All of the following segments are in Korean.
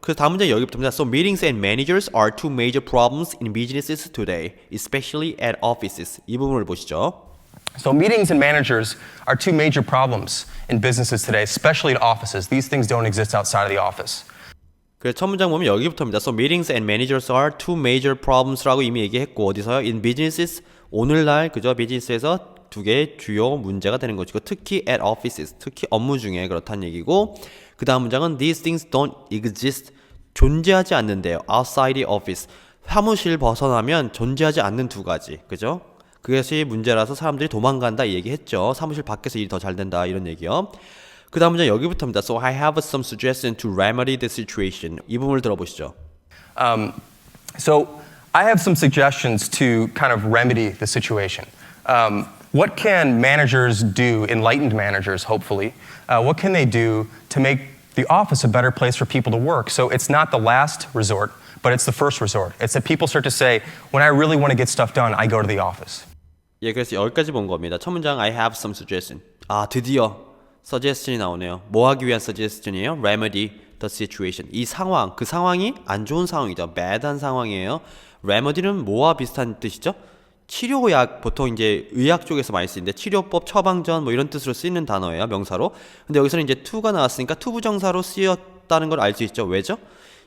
그래서 다음 문제 여기부터입니다. So meetings and managers are two major problems in businesses today, especially at offices. 이 부분을 보시죠. So meetings and managers are two major problems in businesses today, especially at offices. These things don't exist outside of the office. 그래서 첫 문장 보면 여기부터입니다. So meetings and managers are two major problems라고 이미 얘기했고 어디서요? In businesses 오늘날 그죠? 비즈니스에서 두 개의 주요 문제가 되는 것이고 특히 at offices 특히 업무 중에 그렇다는 얘기고 그 다음 문장은 these things don't exist 존재하지 않는데요. outside the office 사무실 벗어나면 존재하지 않는 두 가지 그죠? 그것이 문제라서 사람들이 도망간다 이 얘기했죠. 사무실 밖에서 일이 더 잘 된다 이런 얘기요. 그 다음 문제 여기부터입니다. So I have some suggestions to remedy the situation. 이 부분을 들어보시죠. So I have some suggestions to kind of remedy the situation. What can managers do, enlightened managers hopefully, what can they do to make the office a better place for people to work? So it's not the last resort, but it's the first resort. It's that people start to say, when I really want to get stuff done, I go to the office. 예, 그래서 여기까지 본 겁니다. 첫 문장 I have some suggestion. 아, 드디어 suggestion이 나오네요. 뭐 하기 위한 suggestion이에요? Remedy the situation. 이 상황, 그 상황이 안 좋은 상황이죠. bad한 상황이에요. remedy는 뭐와 비슷한 뜻이죠? 치료약, 보통 이제 의학 쪽에서 많이 쓰는데 치료법, 처방전 뭐 이런 뜻으로 쓰이는 단어예요. 명사로. 근데 여기서는 이제 to가 나왔으니까 투부정사로 쓰였다는 걸 알 수 있죠. 왜죠?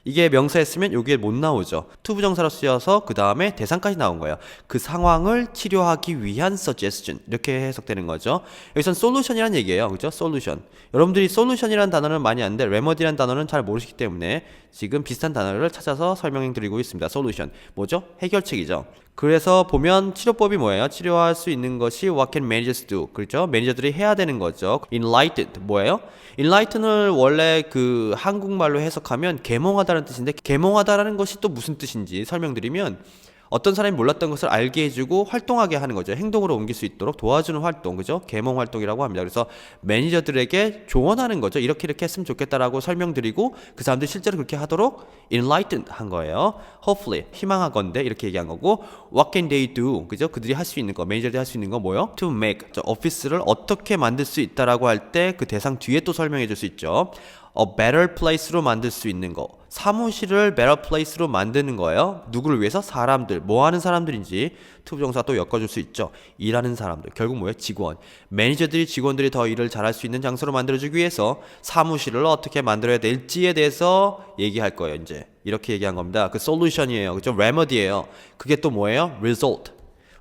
이게 명사에 쓰면 여기에 못 나오죠. 투부정사로 쓰여서 그 다음에 대상까지 나온 거예요. 그 상황을 치료하기 위한 suggestion 이렇게 해석되는 거죠. 여기선 solution이란 얘기예요. 그죠? solution. 여러분들이 solution이라는 단어는 많이 아는데 remedy라는 단어는 잘 모르시기 때문에 지금 비슷한 단어를 찾아서 설명해 드리고 있습니다. solution. 뭐죠? 해결책이죠. 그래서 보면 치료법이 뭐예요? 치료할 수 있는 것이 what can managers do? 그렇죠? 매니저들이 해야 되는 거죠. enlightened 뭐예요? enlighten을 원래 그 한국말로 해석하면 계몽하다는 뜻인데 계몽하다라는 것이 또 무슨 뜻인지 설명드리면 어떤 사람이 몰랐던 것을 알게 해주고 활동하게 하는 거죠. 행동으로 옮길 수 있도록 도와주는 활동, 그죠? 계몽 활동이라고 합니다. 그래서 매니저들에게 조언하는 거죠. 이렇게 했으면 좋겠다라고 설명드리고 그 사람들이 실제로 그렇게 하도록 enlightened 한 거예요. hopefully, 희망하건대 이렇게 얘기한 거고 what can they do? 그죠? 그들이 할 수 있는 거, 매니저들이 할 수 있는 거 뭐요? to make, 오피스를 어떻게 만들 수 있다라고 할 때 그 대상 뒤에 또 설명해 줄 수 있죠. a better place로 만들 수 있는 거. 사무실을 better place로 만드는 거예요. 누구를 위해서? 사람들. 뭐 하는 사람들인지 투부정사 또 엮어줄 수 있죠. 일하는 사람들. 결국 뭐예요? 직원. 매니저들이 직원들이 더 일을 잘할 수 있는 장소로 만들어주기 위해서 사무실을 어떻게 만들어야 될지에 대해서 얘기할 거예요. 이제 이렇게 얘기한 겁니다. 그 솔루션이에요. 그죠? 레머디예요. 그게 또 뭐예요? result.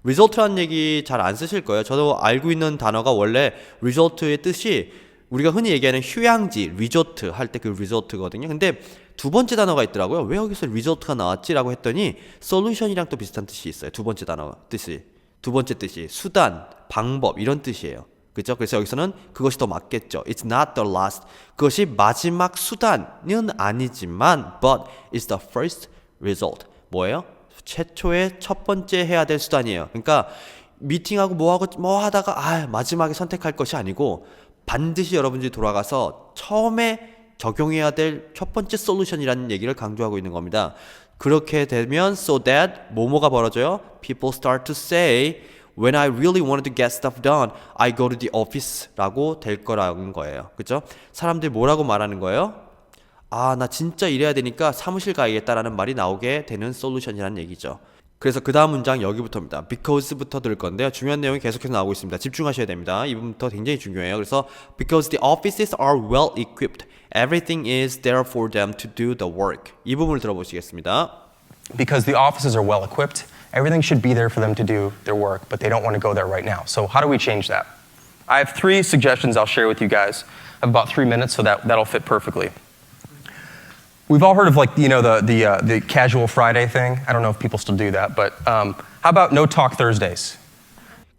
result라는 얘기 잘 안 쓰실 거예요. 저도 알고 있는 단어가 원래 result의 뜻이 우리가 흔히 얘기하는 휴양지, 리조트 할 때 그 리조트거든요. 근데 두 번째 단어가 있더라고요. 왜 여기서 리조트가 나왔지라고 했더니 솔루션이랑 또 비슷한 뜻이 있어요. 두 번째 단어 뜻이. 두 번째 뜻이 수단, 방법 이런 뜻이에요. 그렇죠? 그래서 여기서는 그것이 더 맞겠죠. It's not the last. 그것이 마지막 수단은 아니지만 but it's the first result. 뭐예요? 최초의 첫 번째 해야 될 수단이에요. 그러니까 미팅하고 뭐 하다가 마지막에 선택할 것이 아니고 반드시 여러분들이 돌아가서 처음에 적용해야 될 첫 번째 솔루션이라는 얘기를 강조하고 있는 겁니다. 그렇게 되면 so that 뭐뭐가 벌어져요? People start to say when I really wanted to get stuff done, I go to the office 라고 될 거라는 거예요. 그렇죠? 사람들이 뭐라고 말하는 거예요? 나 진짜 일해야 되니까 사무실 가야겠다라는 말이 나오게 되는 솔루션이라는 얘기죠. 그래서 그 다음 문장 여기부터입니다. because부터 들을 건데요. 중요한 내용이 계속해서 나오고 있습니다. 집중하셔야 됩니다. 이 부분부터 굉장히 중요해요. 그래서 because the offices are well equipped, everything is there for them to do the work. 이 부분을 들어보시겠습니다. Because the offices are well equipped, everything should be there for them to do their work, but they don't want to go there right now. So how do we change that? I have 3 suggestions I'll share with you guys. I have about 3 minutes, so that'll fit perfectly. We've all heard of the casual Friday thing. I don't know if people still do that, but how about no talk Thursdays?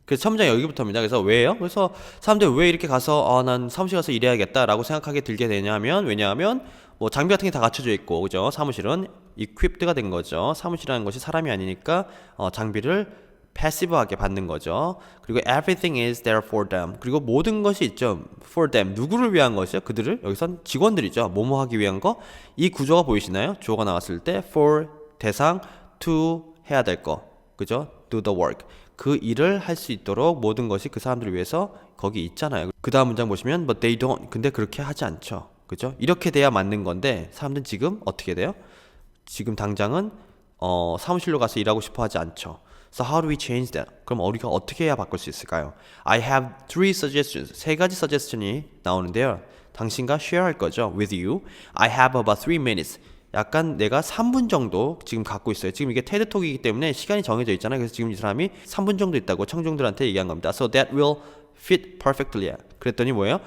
그래서 첫 문장 여기부터입니다. 그래서 왜요? 그래서 사람들이 왜 이렇게 가서 난 사무실 가서 일해야겠다라고 생각하게 들게 되냐면 왜냐하면 뭐 장비 같은 게 다 갖춰져 있고 그죠? 사무실은 equipped가 된 거죠. 사무실이라는 것이 사람이 아니니까 장비를 패시브하게 받는 거죠. 그리고 everything is there for them. 그리고 모든 것이 있죠. for them. 누구를 위한 것이요? 그들을. 여기선 직원들이죠. 뭐뭐 하기 위한 거. 이 구조가 보이시나요? 주어가 나왔을 때 for 대상 to 해야 될 거. 그죠? do the work. 그 일을 할 수 있도록 모든 것이 그 사람들을 위해서 거기 있잖아요. 그 다음 문장 보시면 but they don't. 근데 그렇게 하지 않죠. 그죠? 이렇게 돼야 맞는 건데 사람들은 지금 어떻게 돼요? 지금 당장은 사무실로 가서 일하고 싶어 하지 않죠. So how do we change that? 그럼 우리가 어떻게 해야 바꿀 수 있을까요? I have three suggestions. 세 가지 suggestion이 나오는데요. 당신과 share 할 거죠. With you. I have about 3 minutes. 약간 내가 3분 정도 지금 갖고 있어요. 지금 이게 테드톡이기 때문에 시간이 정해져 있잖아요. 그래서 지금 이 사람이 3분 정도 있다고 청중들한테 얘기한 겁니다. So that will fit perfectly. 그랬더니 뭐예요?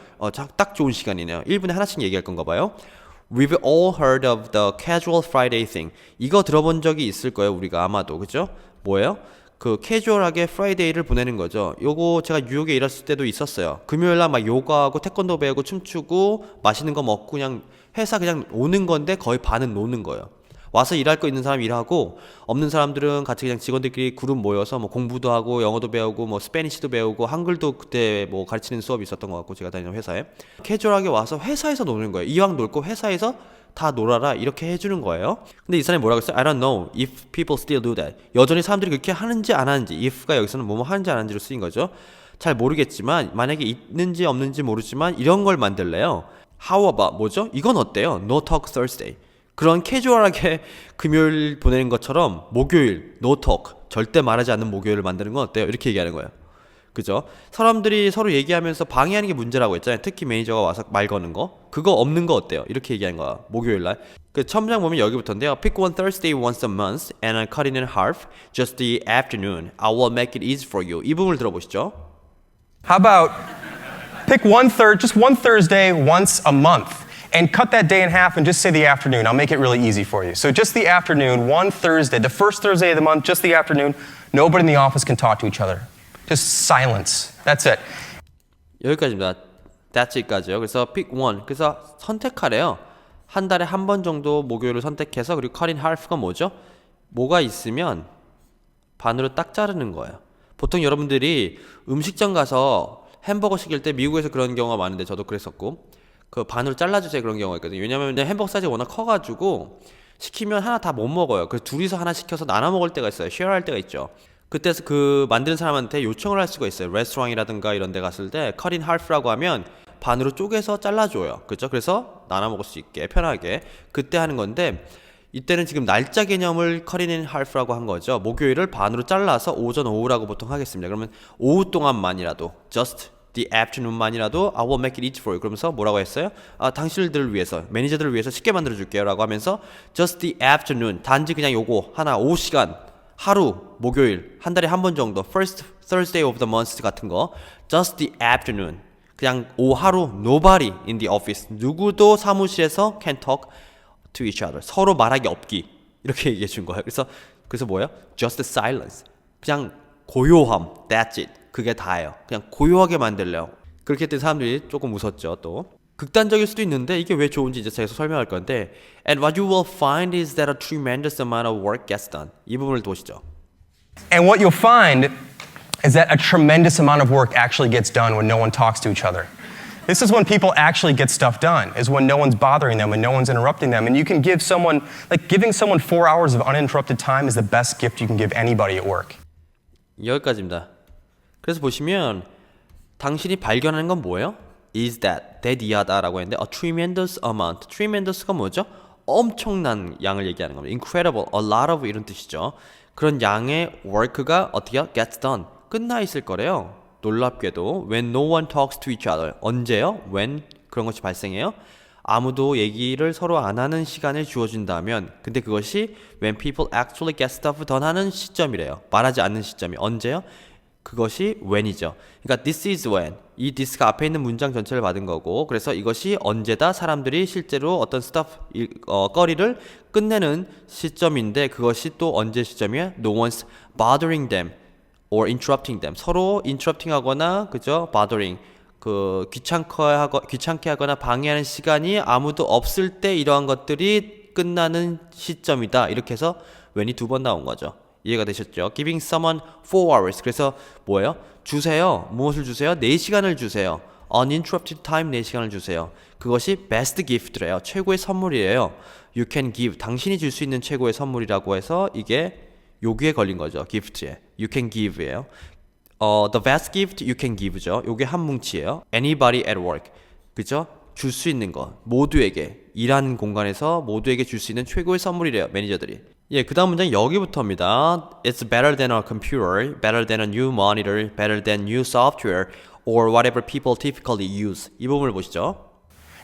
딱 좋은 시간이네요. 1분에 하나씩 얘기할 건가 봐요. We've all heard of the casual Friday thing. 이거 들어본 적이 있을 거예요. 우리가 아마도. 그죠? 뭐예요? 그 캐주얼하게 프라이데이를 보내는 거죠. 요거 제가 뉴욕에 일했을 때도 있었어요. 금요일날 막 요가하고 태권도 배우고 춤추고 맛있는 거 먹고 그냥 회사 그냥 오는 건데 거의 반은 노는 거예요. 와서 일할 거 있는 사람 일하고 없는 사람들은 같이 그냥 직원들끼리 그룹 모여서 뭐 공부도 하고 영어도 배우고 뭐 스페니쉬도 배우고 한글도 그때 뭐 가르치는 수업이 있었던 것 같고 제가 다니는 회사에 캐주얼하게 와서 회사에서 노는 거예요. 이왕 놀 거 회사에서 다 놀아라 이렇게 해주는 거예요. 근데 이 사람이 뭐라고 했어요? I don't know if people still do that. 여전히 사람들이 그렇게 하는지 안 하는지 if가 여기서는 뭐뭐 하는지 안 하는지로 쓰인 거죠. 잘 모르겠지만 만약에 있는지 없는지 모르지만 이런 걸 만들래요. How about 뭐죠? 이건 어때요? No talk Thursday. 그런 캐주얼하게 금요일 보내는 것처럼 목요일 no talk 절대 말하지 않는 목요일을 만드는 건 어때요? 이렇게 얘기하는 거예요. 그죠? 사람들이 서로 얘기하면서 방해하는 게 문제라고 했잖아요. 특히 매니저가 와서 말 거는 거. 그거 없는 거 어때요? 이렇게 얘기하는 거야. 목요일 날. 그 첨장 보면 여기부터인데요. Pick one Thursday once a month and I'll cut it in half. Just the afternoon. I will make it easy for you. 이 부분을 들어보시죠. How about pick just one Thursday once a month and cut that day in half and just say the afternoon. I'll make it really easy for you. So just the afternoon, one Thursday, the first Thursday of the month, just the afternoon. Nobody in the office can talk to each other. Just silence. That's it. 여기까지입니다. That's it까지요. 그래서 pick one. 그래서 선택하래요. 한 달에 한 번 정도 목요일을 선택해서 그리고 cut in half가 뭐죠? 뭐가 있으면 반으로 딱 자르는 거예요. 보통 여러분들이 음식점 가서 햄버거 시킬 때 미국에서 그런 경우가 많은데 저도 그랬었고 그 반으로 잘라주세요 그런 경우가 있거든요. 왜냐면 햄버거 사이즈가 워낙 커가지고 시키면 하나 다 못 먹어요. 그래서 둘이서 하나 시켜서 나눠 먹을 때가 있어요. share 할 때가 있죠. 그때 그 만드는 사람한테 요청을 할 수가 있어요. 레스토랑이라든가 이런 데 갔을 때 cut in half라고 하면 반으로 쪼개서 잘라줘요. 그렇죠? 그래서 나눠 먹을 수 있게 편하게 그때 하는 건데 이때는 지금 날짜 개념을 cut in half라고 한 거죠. 목요일을 반으로 잘라서 오전 오후라고 보통 하겠습니다. 그러면 오후 동안만이라도 just the afternoon만이라도 I will make it easy for you. 그러면서 뭐라고 했어요? 당신들을 위해서 매니저들을 위해서 쉽게 만들어 줄게요 라고 하면서 just the afternoon 단지 그냥 요거 하나 오후 시간 하루 목요일 한 달에 한 번 정도 first Thursday of the month 같은 거 just the afternoon 그냥 오후 하루 nobody in the office 누구도 사무실에서 can talk to each other 서로 말하기 없기 이렇게 얘기해 준 거예요. 그래서 뭐예요? just silence 그냥 고요함 that's it 그게 다예요. 그냥 고요하게 만들래요. 그렇게 했더니 사람들이 조금 웃었죠. 또 극단적일 수도 있는데 이게 왜 좋은지 이제 제가 설명할 건데 and what you will find is that a tremendous amount of work gets done. 이 부분을 보시죠. And what you'll find is that a tremendous amount of work actually gets done when no one talks to each other. This is when people actually get stuff done, is when no one's bothering them and no one's interrupting them. And you can give someone, like giving someone 4 hours of uninterrupted time is the best gift you can give anybody at work. 여기까지입니다. 그래서 보시면 당신이 발견하는 건 뭐예요? is that, 대디하다라고 했는데 a tremendous amount. tremendous가 뭐죠? 엄청난 양을 얘기하는 겁니다. incredible, a lot of 이런 뜻이죠. 그런 양의 work가 어떻게 gets done. 끝나 있을 거래요. 놀랍게도 when no one talks to each other. 언제요? when 그런 것이 발생해요? 아무도 얘기를 서로 안 하는 시간을 주어진다면 근데 그것이 when people actually get stuff done 하는 시점이래요. 말하지 않는 시점이 언제요? 그것이 when이죠. 그러니까 this is when 이 this가 앞에 있는 문장 전체를 받은 거고 그래서 이것이 언제다 사람들이 실제로 어떤 stuff 거리를 끝내는 시점인데 그것이 또 언제 시점이야? No one's bothering them or interrupting them. 서로 interrupting 하거나 그죠? bothering 그 귀찮게 하거나 방해하는 시간이 아무도 없을 때 이러한 것들이 끝나는 시점이다. 이렇게 해서 when이 2번 나온 거죠. 이해가 되셨죠? Giving someone 4 hours. 그래서 뭐예요? 주세요. 무엇을 주세요? 4시간을 주세요. Uninterrupted time 4시간을 주세요. 그것이 best gift래요. 최고의 선물이에요. You can give. 당신이 줄 수 있는 최고의 선물이라고 해서 이게 여기에 걸린 거죠. gift에. You can give예요. The best gift you can give죠. 요게 한 뭉치예요. Anybody at work. 그죠? 줄 수 있는 것, 모두에게 일하는 공간에서 모두에게 줄 수 있는 최고의 선물이래요, 매니저들이. 예, 그 다음 문장 여기부터입니다. It's better than a computer, better than a new monitor, better than new software, or whatever people typically use. 이 부분을 보시죠.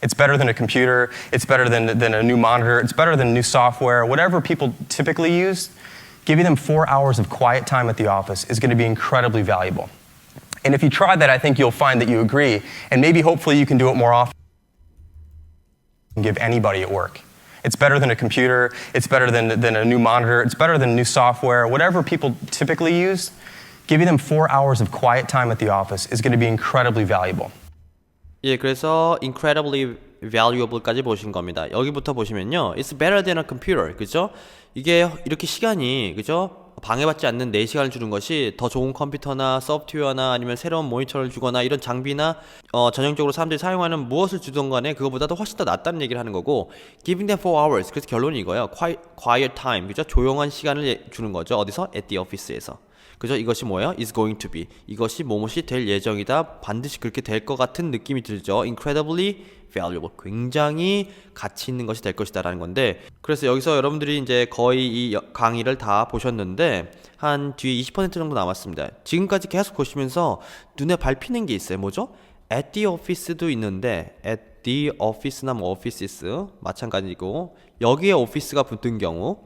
It's better than a computer, it's better than a new monitor, it's better than new software, whatever people typically use. Giving them 4 hours of quiet time at the office is going to be incredibly valuable. And if you try that, I think you'll find that you agree, and maybe hopefully you can do it more often and give anybody at work. It's better than a computer, it's better than a new monitor, it's better than new software, whatever people typically use. Giving them 4 hours of quiet time at the office is going to be incredibly valuable. 예, 그래서 incredibly valuable까지 보신 겁니다. 여기부터 보시면요. It's better than a computer. 그죠? 이게 이렇게 시간이, 그죠? 방해받지 않는 4시간을 주는 것이 더 좋은 컴퓨터나 소프트웨어나 아니면 새로운 모니터를 주거나 이런 장비나 전형적으로 사람들이 사용하는 무엇을 주던 간에 그거보다도 훨씬 더 낫다는 얘기를 하는 거고 giving them 4 hours. 그래서 결론이 이거예요. Quiet time. 그죠? 조용한 시간을 주는 거죠. 어디서? At the office에서. 그죠? 이것이 뭐예요? is going to be. 이것이 뭐뭇이 될 예정이다. 반드시 그렇게 될 것 같은 느낌이 들죠. incredibly valuable. 굉장히 가치 있는 것이 될 것이다 라는 건데 그래서 여기서 여러분들이 이제 거의 이 강의를 다 보셨는데 한 뒤에 20% 정도 남았습니다. 지금까지 계속 보시면서 눈에 밟히는 게 있어요. 뭐죠? at the office도 있는데 at the office나 뭐 offices 마찬가지고 여기에 오피스가 붙은 경우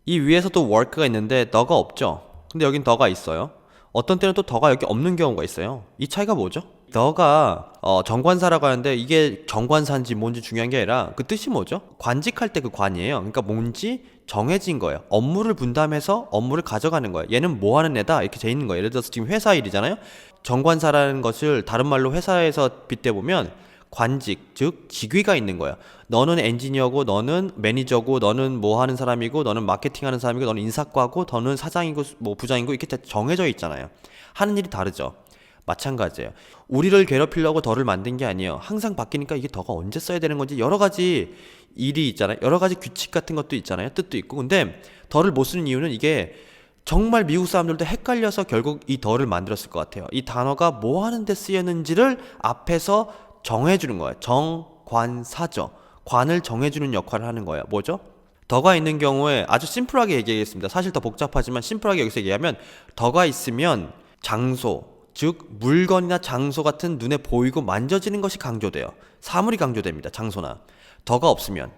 이 위에서도 work가 있는데 더가 없죠. 근데 여긴 더가 있어요. 어떤 때는 또 더가 여기 없는 경우가 있어요. 이 차이가 뭐죠? 더가 정관사라고 하는데 이게 정관사인지 뭔지 중요한 게 아니라 그 뜻이 뭐죠? 관직할 때 그 관이에요. 그러니까 뭔지 정해진 거예요. 업무를 분담해서 업무를 가져가는 거예요. 얘는 뭐 하는 애다 이렇게 돼 있는 거예요. 예를 들어서 지금 회사 일이잖아요. 정관사라는 것을 다른 말로 회사에서 빗대보면 관직, 즉 직위가 있는 거예요. 너는 엔지니어고 너는 매니저고 너는 뭐 하는 사람이고 너는 마케팅 하는 사람이고 너는 인사과고 너는 사장이고 뭐 부장이고 이렇게 다 정해져 있잖아요. 하는 일이 다르죠. 마찬가지예요. 우리를 괴롭히려고 덜을 만든 게 아니에요. 항상 바뀌니까 이게 더가 언제 써야 되는 건지 여러 가지 일이 있잖아요. 여러 가지 규칙 같은 것도 있잖아요. 뜻도 있고. 근데 덜을 못 쓰는 이유는 이게 정말 미국 사람들도 헷갈려서 결국 이 덜을 만들었을 것 같아요. 이 단어가 뭐 하는데 쓰였는지를 앞에서 정해주는 거예요. 정관사죠. 관을 정해주는 역할을 하는 거예요. 뭐죠? 더가 있는 경우에 아주 심플하게 얘기하겠습니다. 사실 더 복잡하지만 심플하게 여기서 얘기하면 더가 있으면 장소, 즉 물건이나 장소 같은 눈에 보이고 만져지는 것이 강조돼요. 사물이 강조됩니다. 장소나. 더가 없으면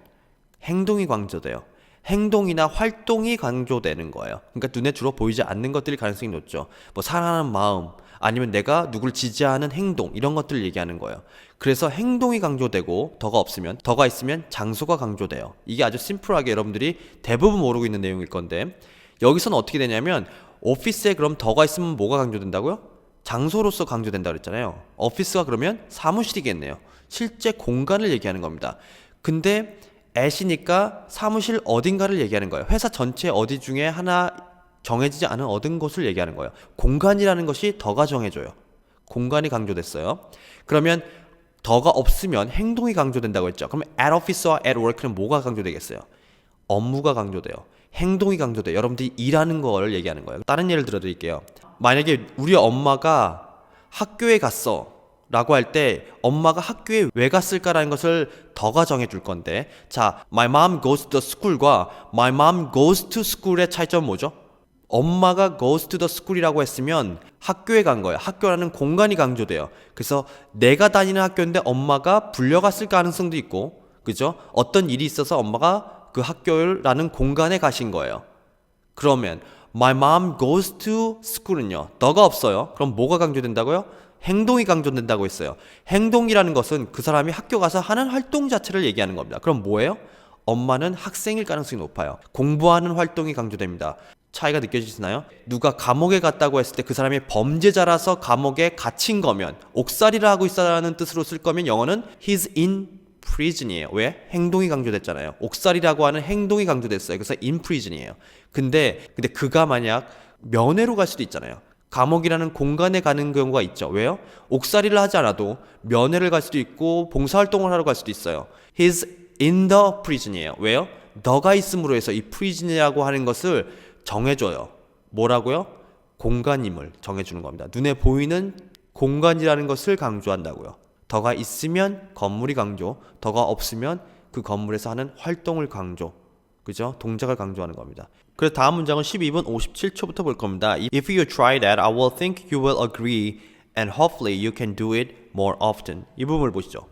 행동이 강조돼요. 행동이나 활동이 강조되는 거예요. 그러니까 눈에 주로 보이지 않는 것들이 가능성이 높죠. 뭐 사랑하는 마음 아니면 내가 누굴 지지하는 행동 이런 것들을 얘기하는 거예요. 그래서 행동이 강조되고 더가 없으면 더가 있으면 장소가 강조돼요. 이게 아주 심플하게 여러분들이 대부분 모르고 있는 내용일 건데 여기서는 어떻게 되냐면 오피스에 그럼 더가 있으면 뭐가 강조된다고요? 장소로서 강조된다 그랬잖아요. 오피스가 그러면 사무실이겠네요. 실제 공간을 얘기하는 겁니다. 근데 at이니까 사무실 어딘가를 얘기하는 거예요. 회사 전체 어디 중에 하나 정해지지 않은 어떤 곳을 얘기하는 거예요. 공간이라는 것이 더가 정해줘요. 공간이 강조됐어요. 그러면 더가 없으면 행동이 강조된다고 했죠. 그러면 at office와 at work는 뭐가 강조되겠어요? 업무가 강조돼요. 행동이 강조돼요. 여러분들이 일하는 거를 얘기하는 거예요. 다른 예를 들어드릴게요. 만약에 우리 엄마가 학교에 갔어 라고 할 때 엄마가 학교에 왜 갔을까라는 것을 더가 정해줄 건데 자, my mom goes to the school과 my mom goes to school의 차이점은 뭐죠? 엄마가 goes to the school이라고 했으면 학교에 간 거예요. 학교라는 공간이 강조돼요. 그래서 내가 다니는 학교인데 엄마가 불려갔을 가능성도 있고 그죠? 어떤 일이 있어서 엄마가 그 학교라는 공간에 가신 거예요. 그러면 my mom goes to school은요. 더가 없어요. 그럼 뭐가 강조된다고요? 행동이 강조된다고 했어요. 행동이라는 것은 그 사람이 학교 가서 하는 활동 자체를 얘기하는 겁니다. 그럼 뭐예요? 엄마는 학생일 가능성이 높아요. 공부하는 활동이 강조됩니다. 차이가 느껴지시나요? 누가 감옥에 갔다고 했을 때 그 사람이 범죄자라서 감옥에 갇힌 거면 옥살이를 하고 있다는 뜻으로 쓸 거면 영어는 he's in prison이에요. 왜? 행동이 강조됐잖아요. 옥살이라고 하는 행동이 강조됐어요. 그래서 in prison이에요. 근데 그가 만약 면회로 갈 수도 있잖아요. 감옥이라는 공간에 가는 경우가 있죠. 왜요? 옥살이를 하지 않아도 면회를 갈 수도 있고 봉사활동을 하러 갈 수도 있어요. He's in the prison이에요. 왜요? 너가 있음으로 해서 이 prison이라고 하는 것을 정해줘요. 뭐라고요? 공간임을 정해주는 겁니다. 눈에 보이는 공간이라는 것을 강조한다고요. 더가 있으면 건물이 강조, 더가 없으면 그 건물에서 하는 활동을 강조. 그죠? 동작을 강조하는 겁니다. 그래서 다음 문장은 12분 57초부터 볼 겁니다. If you try that, I will think you will agree and hopefully you can do it more often. 이 부분을 보시죠.